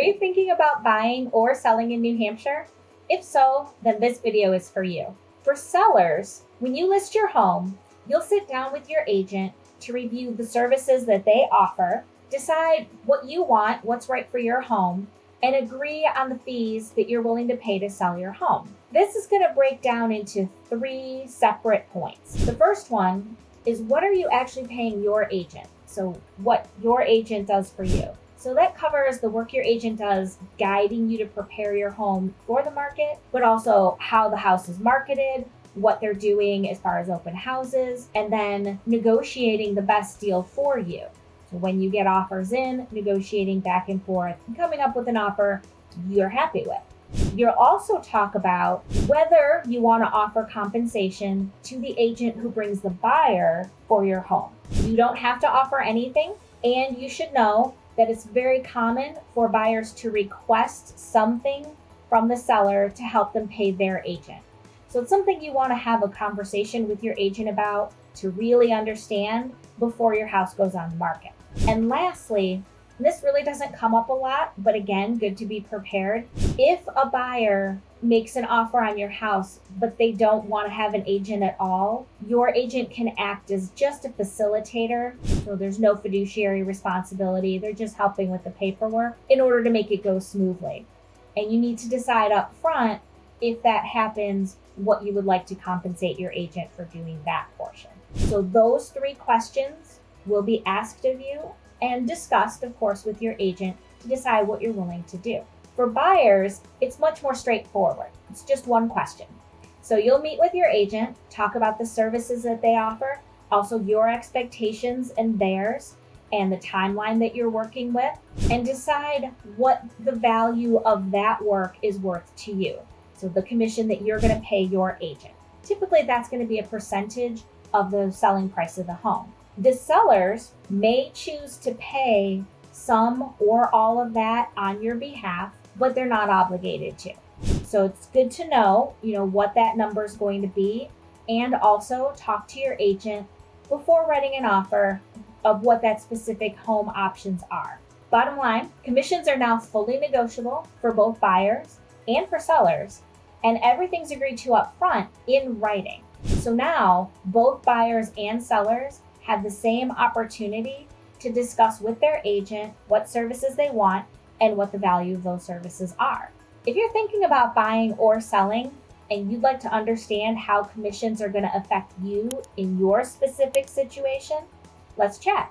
you thinking about buying or selling in New Hampshire? If so, then this video is for you. For sellers, when you list your home, you'll sit down with your agent to review the services that they offer, decide what you want, what's right for your home, and agree on the fees that you're willing to pay to sell your home. This is going to break down into 3 separate points. The first one is, what are you actually paying your agent? So what your agent does for you. So that covers the work your agent does guiding you to prepare your home for the market, but also how the house is marketed, what they're doing as far as open houses, and then negotiating the best deal for you. So when you get offers in, negotiating back and forth, and coming up with an offer you're happy with. You'll also talk about whether you want to offer compensation to the agent who brings the buyer for your home. You don't have to offer anything, and you should know that it's very common for buyers to request something from the seller to help them pay their agent. So it's something you want to have a conversation with your agent about to really understand before your house goes on the market. And lastly, this really doesn't come up a lot, but again, good to be prepared. If a buyer makes an offer on your house, but they don't want to have an agent at all, your agent can act as just a facilitator. So there's no fiduciary responsibility. They're just helping with the paperwork in order to make it go smoothly. And you need to decide up front, if that happens, what you would like to compensate your agent for doing that portion. So those 3 questions will be asked of you and discussed, of course, with your agent to decide what you're willing to do. For buyers, it's much more straightforward. It's just one question. So you'll meet with your agent, talk about the services that they offer, also your expectations and theirs, and the timeline that you're working with, and decide what the value of that work is worth to you. So the commission that you're going to pay your agent. Typically, that's going to be a percentage of the selling price of the home. The sellers may choose to pay some or all of that on your behalf, but they're not obligated to. So it's good to know, what that number is going to be, and also talk to your agent before writing an offer of what that specific home options are. Bottom line, commissions are now fully negotiable for both buyers and for sellers, and everything's agreed to up front in writing. So now both buyers and sellers have the same opportunity to discuss with their agent what services they want and what the value of those services are. If you're thinking about buying or selling and you'd like to understand how commissions are going to affect you in your specific situation, let's chat.